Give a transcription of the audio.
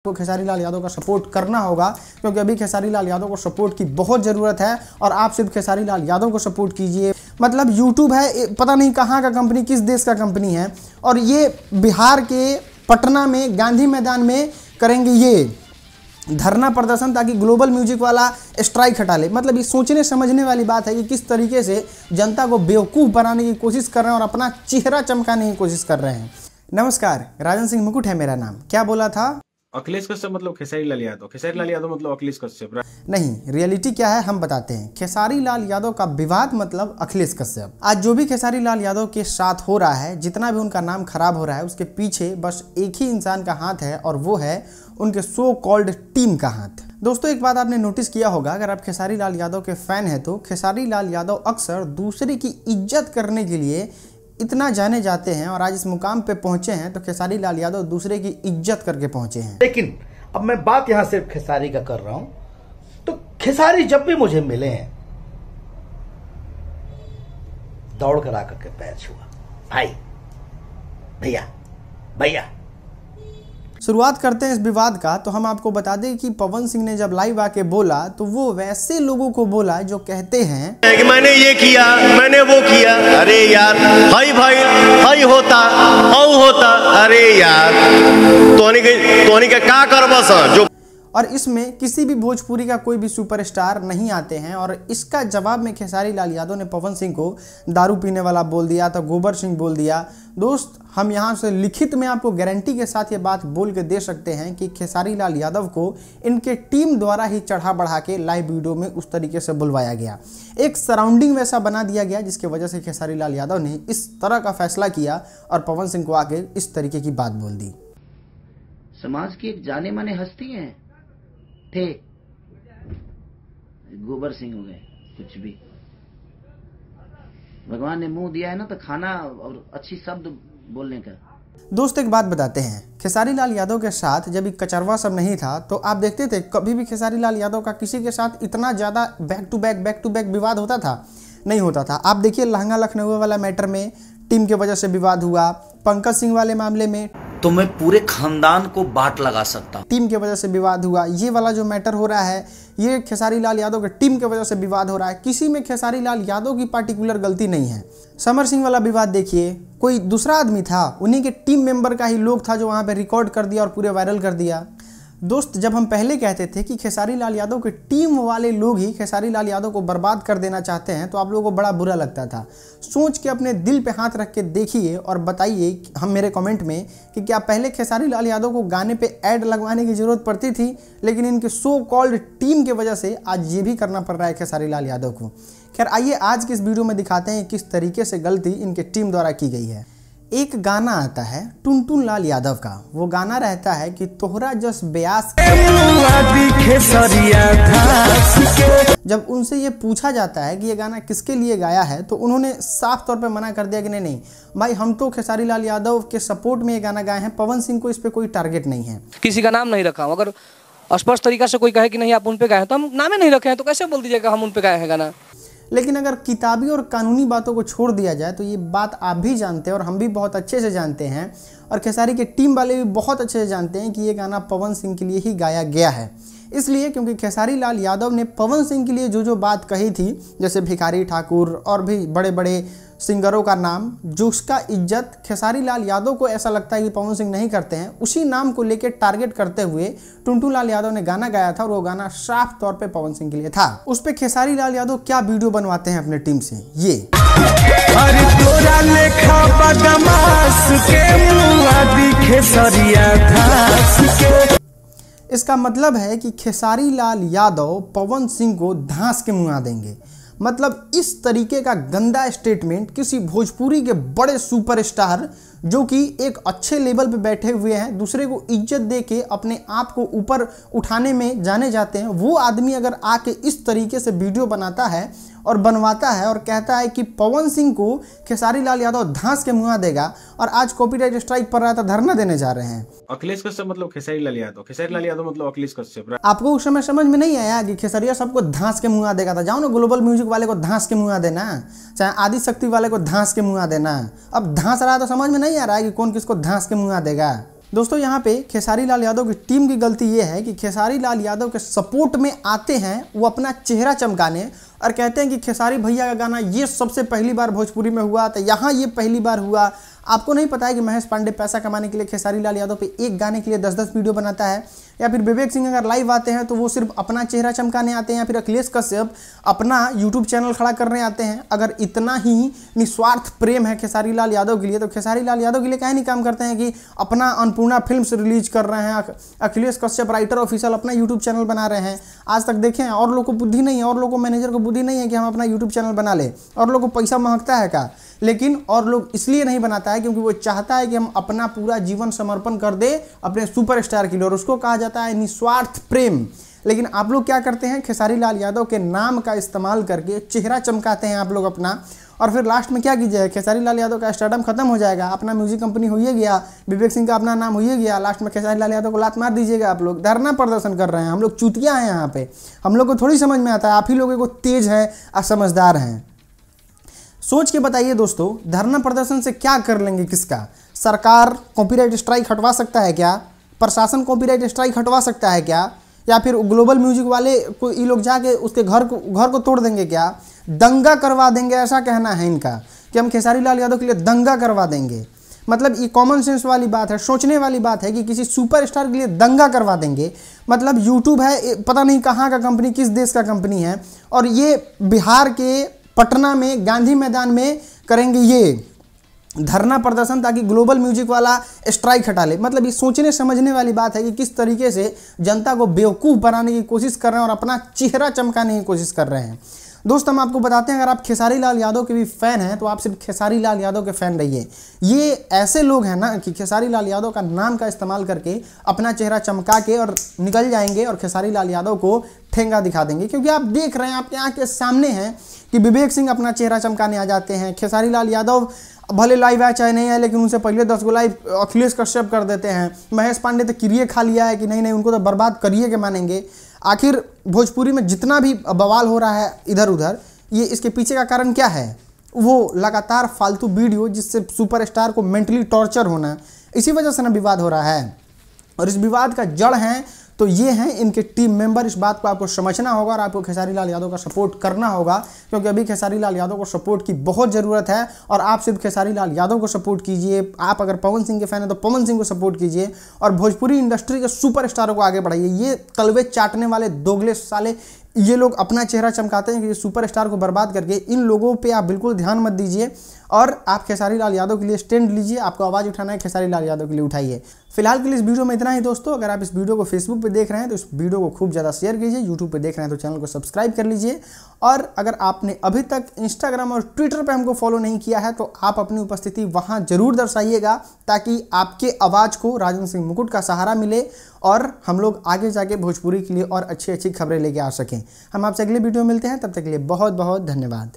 को खेसारी लाल यादव का सपोर्ट करना होगा, क्योंकि अभी खेसारी लाल यादव को सपोर्ट की बहुत ज़रूरत है। और आप सिर्फ खेसारी लाल यादव को सपोर्ट कीजिए। मतलब यूट्यूब है, पता नहीं कहाँ का कंपनी, किस देश का कंपनी है, और ये बिहार के पटना में गांधी मैदान में करेंगे ये धरना प्रदर्शन, ताकि ग्लोबल म्यूजिक वाला स्ट्राइक हटा ले। मतलब ये सोचने समझने वाली बात है कि किस तरीके से जनता को बेवकूफ़ बनाने की कोशिश कर रहे हैं और अपना चेहरा चमकाने की कोशिश कर रहे हैं। नमस्कार, राजन सिंह मुकुट है मेरा नाम। क्या बोला था? अखिलेश कश्यप मतलब खेसारी लाल यादव, खेसारी लाल यादव मतलब अखिलेश कश्यप। नहीं, रियलिटी क्या है हम बताते हैं। खेसारी लाल यादव का विवाद मतलब अखिलेश कश्यप। आज जो भी खेसारी लाल यादव के साथ हो रहा है, जितना भी उनका नाम खराब हो रहा है, उसके पीछे बस एक ही इंसान का हाथ है, और वो है उनके सो कॉल्ड टीम का हाथ। दोस्तों, एक बात आपने नोटिस किया होगा, अगर आप खेसारी लाल यादव के फैन हैं तो खेसारी लाल यादव अक्सर दूसरे की इज्जत करने के लिए इतना जाने जाते हैं, और आज इस मुकाम पे पहुंचे हैं तो खेसारी लाल यादव दूसरे की इज्जत करके पहुंचे हैं। लेकिन अब मैं बात यहां सिर्फ खेसारी का कर रहा हूं, तो खेसारी जब भी मुझे मिले हैं दौड़ कर आकर के पैर छुआ, भाई, भैया भैया। शुरुआत करते हैं इस विवाद का। तो हम आपको बता दें कि पवन सिंह ने जब लाइव आके बोला तो वो वैसे लोगों को बोला जो कहते हैं कि मैंने ये किया, मैंने वो किया। अरे यार, हाई भाई हाई होता औ होता। अरे यार, तोनी के का करबस जो। और इसमें किसी भी भोजपुरी का कोई भी सुपरस्टार नहीं आते हैं। और इसका जवाब में खेसारी लाल यादव ने पवन सिंह को दारू पीने वाला बोल दिया, तो गोबर सिंह बोल दिया। दोस्त, हम यहाँ से लिखित में आपको गारंटी के साथ ये बात बोल के दे सकते हैं कि खेसारी लाल यादव को इनके टीम द्वारा ही चढ़ा बढ़ा के लाइव वीडियो में उस तरीके से बुलवाया गया। एक सराउंडिंग वैसा बना दिया गया जिसकी वजह से खेसारी लाल यादव ने इस तरह का फैसला किया और पवन सिंह को आके इस तरीके की बात बोल दी। समाज की एक जाने माने हस्ती हैं थे, गोबर सिंह हो गए, कुछ भी भगवान ने मुंह दिया है ना, तो खाना और अच्छी शब्द बोलने का। दोस्त, एक बात बताते हैं, खेसारी लाल यादव के साथ जब कचरवा सब नहीं था तो आप देखते थे कभी भी खेसारी लाल यादव का किसी के साथ इतना ज़्यादा बैक टू बैक विवाद होता था? नहीं होता था। आप देखिए, लहंगा लखनऊ वाला मैटर में टीम के वजह से विवाद हुआ, पंकज सिंह वाले मामले में तो मैं पूरे खानदान को बाट लगा सकता हूं, टीम के वजह से विवाद हुआ। ये वाला जो मैटर हो रहा है, ये खेसारी लाल यादव के टीम के वजह से विवाद हो रहा है। किसी में खेसारी लाल यादव की पार्टिकुलर गलती नहीं है। समर सिंह वाला विवाद देखिए, कोई दूसरा आदमी था, उन्हीं के टीम मेंबर का ही लोग था जो वहाँ पे रिकॉर्ड कर दिया और पूरे वायरल कर दिया। दोस्त, जब हम पहले कहते थे कि खेसारी लाल यादव के टीम वाले लोग ही खेसारी लाल यादव को बर्बाद कर देना चाहते हैं, तो आप लोगों को बड़ा बुरा लगता था। सोच के अपने दिल पे हाथ रख के देखिए और बताइए हम मेरे कमेंट में कि क्या पहले खेसारी लाल यादव को गाने पे ऐड लगवाने की ज़रूरत पड़ती थी, लेकिन इनके सो कॉल्ड टीम की वजह से आज ये भी करना पड़ रहा है खेसारी लाल यादव को। खैर, आइए आज के इस वीडियो में दिखाते हैं किस तरीके से गलती इनके टीम द्वारा की गई है। एक गाना आता है टुनटुन लाल यादव का, वो गाना रहता है कि तोहरा जस ब्यास। जब उनसे ये पूछा जाता है कि ये गाना किसके लिए गाया है, तो उन्होंने साफ तौर पे मना कर दिया कि नहीं भाई, हम तो खेसारी लाल यादव के सपोर्ट में ये गाना गाए हैं, पवन सिंह को इस पे कोई टारगेट नहीं है। किसी का नाम नहीं रखा हूँ। अगर स्पष्ट तरीका से कोई कहे कि नहीं आप उन पे गाए हैं, तो हम नामे नहीं रखे हैं, तो कैसे बोल दीजिएगा हम उन पे गाए हैं गाना। लेकिन अगर किताबी और कानूनी बातों को छोड़ दिया जाए तो ये बात आप भी जानते हैं और हम भी बहुत अच्छे से जानते हैं, और खेसारी के टीम वाले भी बहुत अच्छे से जानते हैं कि ये गाना पवन सिंह के लिए ही गाया गया है। इसलिए क्योंकि खेसारी लाल यादव ने पवन सिंह के लिए जो बात कही थी, जैसे भिखारी ठाकुर और भी बड़े बड़े सिंगरों का नाम, जो उसका इज्जत खेसारी लाल यादव को ऐसा लगता है कि पवन सिंह नहीं करते हैं, उसी नाम को लेकर टारगेट करते हुए टुनटुन लाल यादव ने गाना गाया था, और वो गाना साफ तौर पे पवन सिंह के लिए था। उस पे खेसारी लाल यादव क्या वीडियो बनवाते हैं अपने टीम से, ये। अरे तोरा लेखा बदमाश के मुआ दिखे सरिया धास के। इसका मतलब है कि खेसारी लाल यादव पवन सिंह को धांस के मुआ देंगे। मतलब इस तरीके का गंदा स्टेटमेंट किसी भोजपुरी के बड़े सुपरस्टार जो कि एक अच्छे लेवल पे बैठे हुए हैं, दूसरे को इज्जत दे के अपने आप को ऊपर उठाने में जाने जाते हैं, वो आदमी अगर आके इस तरीके से वीडियो बनाता है और बनवाता है और कहता है कि पवन सिंह को खेसारी लाल यादव धांस के मुआ देगा, और आज कॉपीराइट स्ट्राइक पर रहा था, धरना देने जा रहे हैं। अखिलेश कश्यप मतलब खेसारी लाल यादव, खेसारी लाल यादव मतलब अखिलेश कश्यप। आपको उस समय समझ में नहीं आया कि खेसरिया सबको धांस के मुआ देगा था? जाओ ना ग्लोबल म्यूजिक वाले को धांस के मुआ देना, चाहे आदि शक्ति वाले को धांस के मुआ देना। अब धांस रहा तो समझ में नहीं आ रहा है कि कौन किसको धांस के मुआ देगा। दोस्तों यहाँ पे खेसारी लाल यादव की टीम की गलती ये है कि खेसारी लाल यादव के सपोर्ट में आते हैं वो अपना चेहरा चमकाने और कहते हैं कि खेसारी भैया का गाना ये सबसे पहली बार भोजपुरी में हुआ, तो यहाँ ये पहली बार हुआ। आपको नहीं पता है कि महेश पांडे पैसा कमाने के लिए खेसारी लाल यादव पे एक गाने के लिए 10-10 वीडियो बनाता है। या फिर विवेक सिंह अगर लाइव आते हैं तो वो सिर्फ अपना चेहरा चमकाने आते हैं, या फिर अखिलेश कश्यप अपना यूट्यूब चैनल खड़ा करने आते हैं। अगर इतना ही निस्वार्थ प्रेम है खेसारी लाल यादव के लिए तो खेसारी लाल यादव के लिए काहे नहीं काम करते हैं कि अपना अन्नपूर्णा फिल्म्स रिलीज कर रहे हैं, अखिलेश कश्यप राइटर ऑफिशियल अपना यूट्यूब चैनल बना रहे हैं। आज तक देखें और लोग को बुद्धि नहीं है, और लोग को मैनेजर को बुद्धि नहीं है कि हम अपना यूट्यूब चैनल बना ले, और लोग को पैसा महकता है का, लेकिन और लोग इसलिए नहीं बनाता है क्योंकि वो चाहता है कि हम अपना पूरा जीवन समर्पण कर दे अपने सुपरस्टार के लिए, और उसको कहा जाता है निस्वार्थ प्रेम। लेकिन आप लोग क्या करते हैं, खेसारी लाल यादव के नाम का इस्तेमाल करके चेहरा चमकाते हैं आप लोग अपना, और फिर लास्ट में क्या कीजिएगा, खेसारी लाल यादव का स्टारडम खत्म हो जाएगा, अपना म्यूजिक कंपनी हो ही गया, विवेक सिंह का अपना नाम हो ही गया, लास्ट में खेसारी लाल यादव को लात मार दीजिएगा। आप लोग धरना प्रदर्शन कर रहे हैं, हम लोग चूतिया हैं यहाँ पे, हम लोग को थोड़ी समझ में आता है, आप ही लोगों को तेज है और समझदार हैं। सोच के बताइए दोस्तों, धरना प्रदर्शन से क्या कर लेंगे किसका? सरकार कॉपीराइट स्ट्राइक हटवा सकता है क्या? प्रशासन कॉपीराइट स्ट्राइक हटवा सकता है क्या? या फिर ग्लोबल म्यूजिक वाले को ये लोग जाके उसके घर को तोड़ देंगे क्या? दंगा करवा देंगे, ऐसा कहना है इनका कि हम खेसारी लाल यादव के लिए दंगा करवा देंगे। मतलब ये कॉमन सेंस वाली बात है, सोचने वाली बात है कि किसी सुपरस्टार के लिए दंगा करवा देंगे। मतलब यूट्यूब है, पता नहीं कहाँ का कंपनी, किस देश का कंपनी है, और ये बिहार के पटना में गांधी मैदान में करेंगे ये धरना प्रदर्शन ताकि ग्लोबल म्यूजिक वाला स्ट्राइक हटा ले। मतलब ये सोचने समझने वाली बात है कि किस तरीके से जनता को बेवकूफ़ बनाने की कोशिश कर रहे हैं और अपना चेहरा चमकाने की कोशिश कर रहे हैं। दोस्त हम आपको बताते हैं, अगर आप खेसारी लाल यादव के भी फ़ैन हैं तो आप सिर्फ खेसारी लाल यादव के फ़ैन रहिए। ये ऐसे लोग हैं ना कि खेसारी लाल यादव का नाम का इस्तेमाल करके अपना चेहरा चमका के और निकल जाएंगे और खेसारी लाल यादव को ठेंगा दिखा देंगे। क्योंकि आप देख रहे हैं, आपके आँख के सामने हैं कि विवेक सिंह अपना चेहरा चमकाने आ जाते हैं, खेसारी लाल यादव भले लाइव आए चाहे नहीं आए लेकिन उनसे पहले 10 गो लाइव अखिलेश कश्यप कर देते हैं। महेश पांडे तो किरिए खा लिया है कि नहीं उनको तो बर्बाद करिए के मानेंगे। आखिर भोजपुरी में जितना भी बवाल हो रहा है इधर उधर, ये इसके पीछे का कारण क्या है? वो लगातार फालतू वीडियो जिससे सुपरस्टार को मेंटली टॉर्चर होना, इसी वजह से ना विवाद हो रहा है। और इस विवाद का जड़ है तो ये हैं इनके टीम मेंबर। इस बात को आपको समझना होगा और आपको खेसारी लाल यादव का सपोर्ट करना होगा, क्योंकि अभी खेसारी लाल यादव को सपोर्ट की बहुत ज़रूरत है। और आप सिर्फ खेसारी लाल यादव को सपोर्ट कीजिए। आप अगर पवन सिंह के फैन हैं तो पवन सिंह को सपोर्ट कीजिए और भोजपुरी इंडस्ट्री के सुपरस्टारों को आगे बढ़ाइए। ये कलवे चाटने वाले दोगले साले, ये लोग अपना चेहरा चमकाते हैं कि सुपरस्टार को बर्बाद करके, इन लोगों पे आप बिल्कुल ध्यान मत दीजिए और आप खेसारी लाल यादव के लिए स्टैंड लीजिए। आपको आवाज़ उठाना है, खेसारी लाल यादव के लिए उठाइए। फिलहाल के लिए इस वीडियो में इतना ही दोस्तों। अगर आप इस वीडियो को फेसबुक पे देख रहे हैं तो इस वीडियो को खूब ज़्यादा शेयर कीजिए। यूट्यूब पे देख रहे हैं तो चैनल को सब्सक्राइब कर लीजिए। और अगर आपने अभी तक इंस्टाग्राम और ट्विटर पे हमको फॉलो नहीं किया है तो आप अपनी उपस्थिति वहाँ जरूर दर्शाइएगा, ताकि आपके आवाज़ को राजेंद्र सिंह मुकुट का सहारा मिले और हम लोग आगे जाके भोजपुरी के लिए और अच्छी अच्छी खबरें लेके आ सकें। हम आपसे अगले वीडियो में मिलते हैं, तब तक के लिए बहुत बहुत धन्यवाद।